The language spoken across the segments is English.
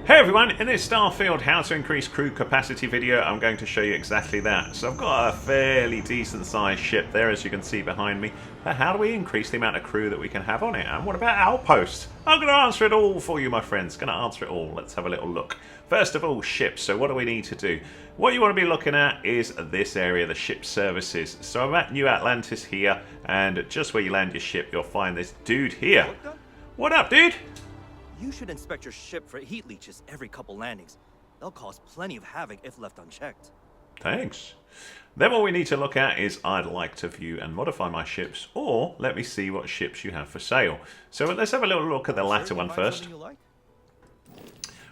Hey everyone, in this Starfield how to increase crew capacity video I'm going to show you exactly that. So I've got a fairly decent sized ship there as you can see behind me, but how do we increase the amount of crew that we can have on it? And what about outposts? I'm going to answer it all for you my friends, going to answer it all. Let's have a little look. First of all, ships. So what do we need to do? What you want to be looking at is this area, the ship services. So I'm at New Atlantis here, and just where you land your ship you'll find this dude here. What up dude? You should inspect your ship for heat leeches every couple landings. They'll cause plenty of havoc if left unchecked. Thanks. Then what we need to look at is I'd like to view and modify my ships, or let me see what ships you have for sale. So let's have a little look at the latter one first.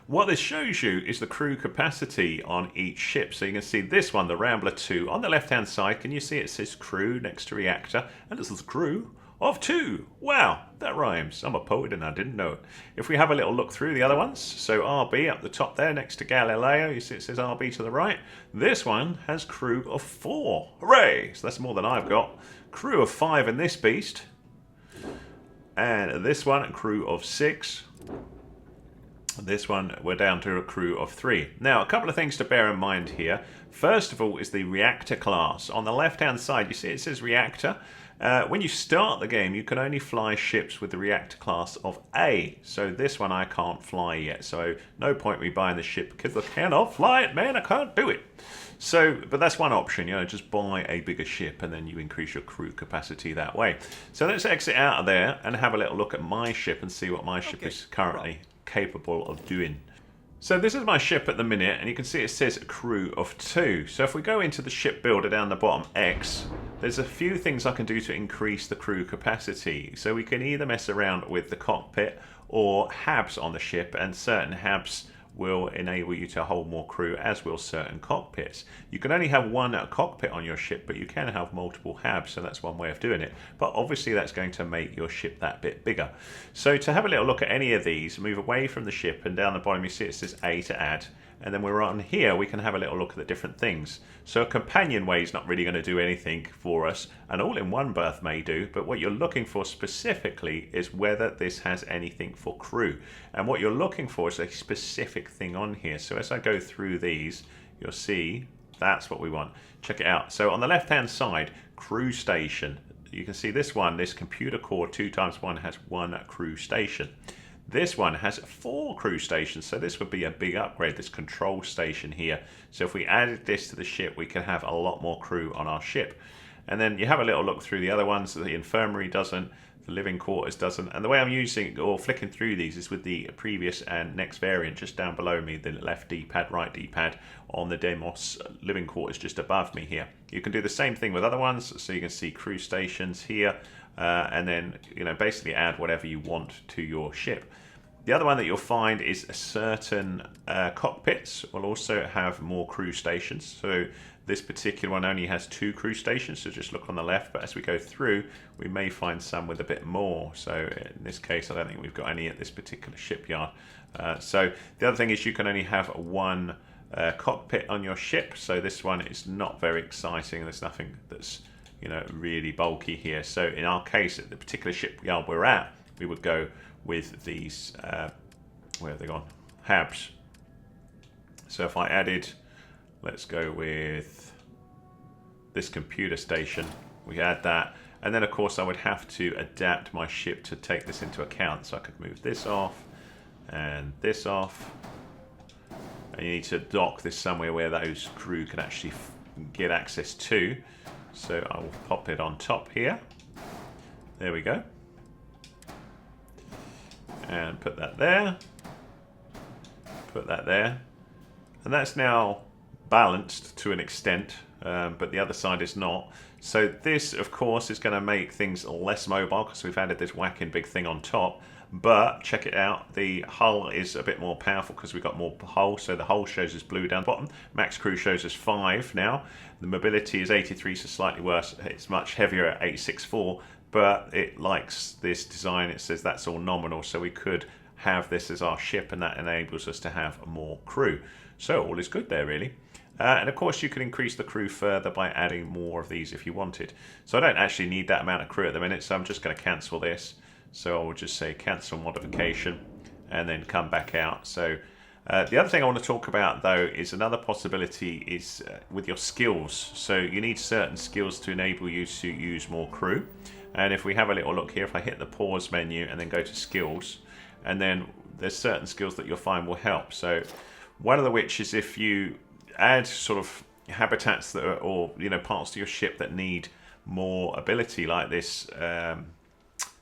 What this shows you is the crew capacity on each ship. So you can see this one, the Rambler 2, on the left hand side. Can you see it says crew next to reactor? And this is crew of 2. Wow, that rhymes. I'm a poet and I didn't know it. If we have a little look through the other ones, so RB up the top there next to Galileo, you see it says RB to the right. This one has crew of 4. Hooray! So that's more than I've got. Crew of 5 in this beast. And this one, crew of 6. This one, we're down to a crew of 3. Now, a couple of things to bear in mind here. First of all is the reactor class. On the left-hand side, you see it says reactor. When you start the game, you can only fly ships with the reactor class of A. So this one I can't fly yet. So no point me buying the ship because I cannot fly it, man. I can't do it. So, but that's one option, just buy a bigger ship and then you increase your crew capacity that way. So let's exit out of there and have a little look at my ship and see what my ship is currently capable of doing. So this is my ship at the minute, and you can see it says a crew of 2. So if we go into the ship builder down the bottom, X, there's a few things I can do to increase the crew capacity. So we can either mess around with the cockpit or habs on the ship, and certain habs will enable you to hold more crew, as will certain cockpits. You can only have one cockpit on your ship, but you can have multiple habs, so that's one way of doing it. But obviously that's going to make your ship that bit bigger. So to have a little look at any of these, move away from the ship, and down the bottom you see it says A to add. And then we're on here, we can have a little look at the different things. So a companionway is not really going to do anything for us. An all-in-one berth may do, but what you're looking for specifically is whether this has anything for crew. And what you're looking for is a specific thing on here. So as I go through these, you'll see that's what we want. Check it out. So on the left-hand side, crew station. You can see this one, this computer core 2x1 has 1 crew station. This one has 4 crew stations, so this would be a big upgrade, this control station here. So if we added this to the ship, we can have a lot more crew on our ship. And then you have a little look through the other ones. The infirmary doesn't, the living quarters doesn't. And the way I'm using or flicking through these is with the previous and next variant just down below me, the left D-pad, right D-pad on the Demos living quarters just above me here. You can do the same thing with other ones, so you can see crew stations here. And then basically add whatever you want to your ship. The other one that you'll find is certain cockpits will also have more crew stations. So this particular one only has 2 crew stations, so just look on the left. But as we go through, we may find some with a bit more. So in this case, I don't think we've got any at this particular shipyard. So the other thing is you can only have 1 cockpit on your ship. So this one is not very exciting. There's nothing that's really bulky here. So in our case, at the particular shipyard we're at, we would go with these, where have they gone? Habs. So if I added, let's go with this computer station, we add that. And then of course I would have to adapt my ship to take this into account. So I could move this off and this off. And you need to dock this somewhere where those crew can actually get access to. So I will pop it on top here. There we go. And put that there. Put that there. And that's now balanced to an extent, but the other side is not. So this, of course, is going to make things less mobile because we've added this whacking big thing on top. But check it out, the hull is a bit more powerful because we've got more hull. So the hull shows us blue down the bottom. Max crew shows us 5 now. The mobility is 83, so slightly worse. It's much heavier at 864, but it likes this design. It says that's all nominal, so we could have this as our ship, and that enables us to have more crew. So all is good there, really. And of course you can increase the crew further by adding more of these if you wanted. So I don't actually need that amount of crew at the minute, so I'm just going to cancel this. So I will just say cancel modification and then come back out. So The other thing I want to talk about, though, is another possibility is with your skills. So you need certain skills to enable you to use more crew. And if we have a little look here, if I hit the pause menu and then go to skills, and then there's certain skills that you'll find will help. So one of the which is if you add sort of habitats that are, or parts to your ship that need more ability, like this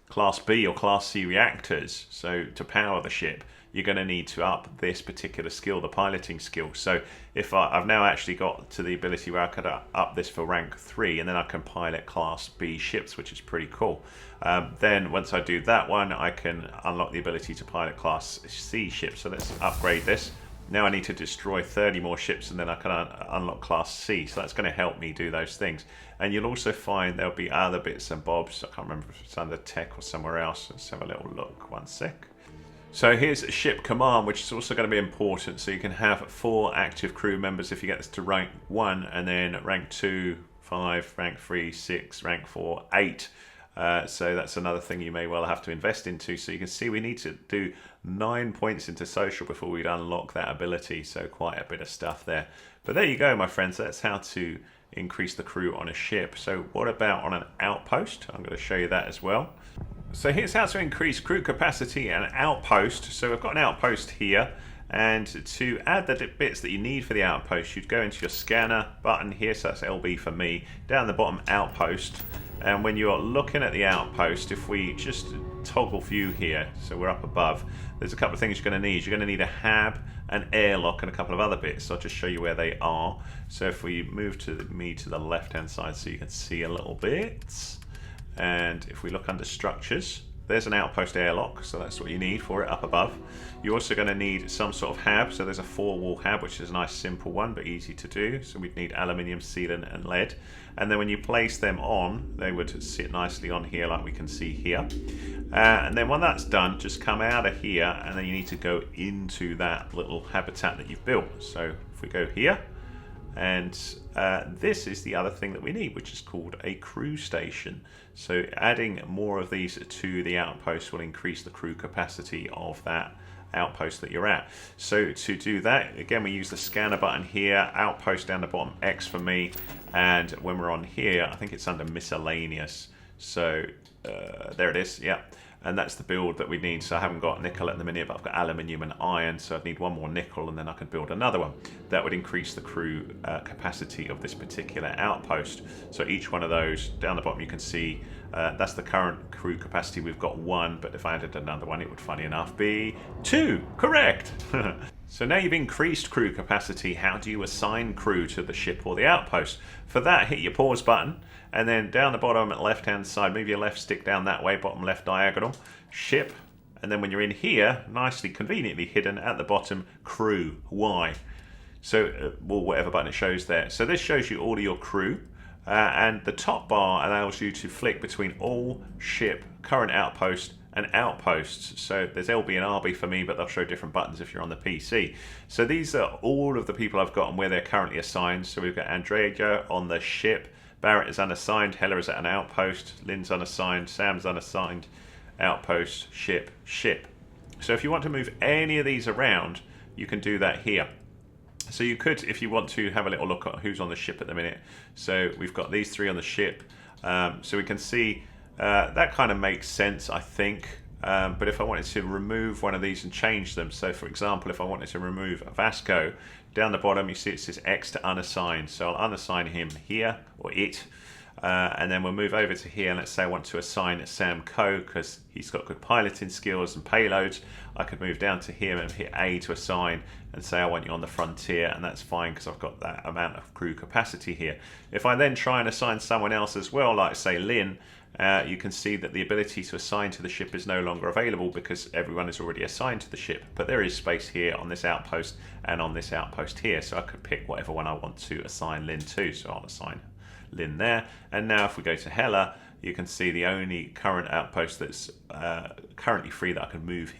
Class B or Class C reactors, so to power the ship, you're going to need to up this particular skill, the piloting skill. So if I've now actually got to the ability where I could up this for rank 3, and then I can pilot Class B ships, which is pretty cool. Then once I do that one, I can unlock the ability to pilot Class C ships. So let's upgrade this. Now I need to destroy 30 more ships, and then I can unlock Class C. So that's going to help me do those things. And you'll also find there'll be other bits and bobs. I can't remember if it's under tech or somewhere else. Let's have a little look. One sec. So here's ship command, which is also going to be important. So you can have 4 active crew members if you get this to rank 1, and then rank 2, 5, rank 3, 6, rank 4, 8. So that's another thing you may well have to invest into. So you can see we need to do 9 points into social before we'd unlock that ability. So quite a bit of stuff there. But there you go, my friends. That's how to increase the crew on a ship. So what about on an outpost? I'm going to show you that as well. So here's how to increase crew capacity and outpost. So we've got an outpost here, and to add the bits that you need for the outpost, you'd go into your scanner button here, so that's LB for me, down the bottom outpost. And when you're looking at the outpost, if we just toggle view here, so we're up above, there's a couple of things you're going to need. You're going to need a hab, an airlock, and a couple of other bits. So I'll just show you where they are. So if we move to the left hand side so you can see a little bit. And if we look under structures, there's an outpost airlock, so that's what you need for it up above. You're also going to need some sort of hab, so there's a 4-wall hab, which is a nice simple one but easy to do. So we'd need aluminium, sealant and lead, and then when you place them on, they would sit nicely on here like we can see here. And then when that's done, just come out of here, and then you need to go into that little habitat that you've built. So if we go here, and this is the other thing that we need, which is called a crew station. So adding more of these to the outpost will increase the crew capacity of that outpost that you're at. So to do that, again, we use the scanner button here, outpost down the bottom, X for me, and when we're on here, I think it's under miscellaneous. So there it is, yeah. And that's the build that we need. So I haven't got nickel at the minute, but I've got aluminium and iron, so I'd need one more nickel, and then I could build another one. That would increase the crew capacity of this particular outpost. So each one of those, down the bottom you can see, that's the current crew capacity. We've got 1, but if I added another one, it would, funny enough, be 2. Correct! So now you've increased crew capacity, how do you assign crew to the ship or the outpost? For that, hit your pause button, and then down the bottom left hand side, move your left stick down that way, bottom left diagonal, ship, and then when you're in here, nicely conveniently hidden at the bottom, crew, Y. So, well, whatever button it shows there. So this shows you all of your crew, and the top bar allows you to flick between all, ship, current outpost, and outposts. So there's LB and RB for me, but they'll show different buttons if you're on the PC. So these are all of the people I've got and where they're currently assigned. So we've got Andrea on the ship, Barrett is unassigned, Hella is at an outpost, Lynn's unassigned, Sam's unassigned, outpost, ship, ship. So if you want to move any of these around, you can do that here. So you could, if you want to, have a little look at who's on the ship at the minute. So we've got these 3 on the ship. So we can see that kind of makes sense, I think. But if I wanted to remove one of these and change them, so for example, if I wanted to remove Vasco, down the bottom you see it says X to unassigned. So I'll unassign him here, or it. And then we'll move over to here, and let's say I want to assign Sam Coe because he's got good piloting skills and payloads. I could move down to him and hit A to assign and say I want you on the frontier, and that's fine because I've got that amount of crew capacity here. If I then try and assign someone else as well, like say Lynn, you can see that the ability to assign to the ship is no longer available because everyone is already assigned to the ship. But there is space here on this outpost and on this outpost here, so I could pick whatever one I want to assign Lynn to. So I'll assign Lynn there. And now if we go to Hella, you can see the only current outpost that's currently free that I can move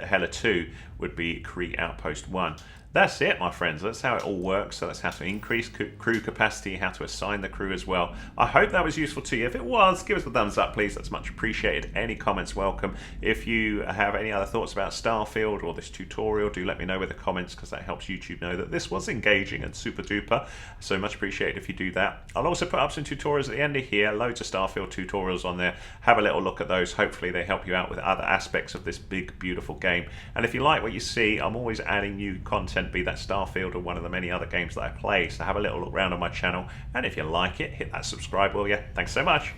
Hella to would be create outpost 1. That's it, my friends. That's how it all works. So that's how to increase crew capacity, how to assign the crew as well. I hope that was useful to you. If it was, give us a thumbs up, please. That's much appreciated. Any comments welcome. If you have any other thoughts about Starfield or this tutorial, do let me know with the comments, because that helps YouTube know that this was engaging and super duper. So much appreciated if you do that. I'll also put up some tutorials at the end of here. Loads of Starfield tutorials on there. Have a little look at those. Hopefully they help you out with other aspects of this big, beautiful game. And if you like what you see, I'm always adding new content, be that Starfield or one of the many other games that I play. So have a little look around on my channel, and if you like it, hit that subscribe, will you? Thanks so much.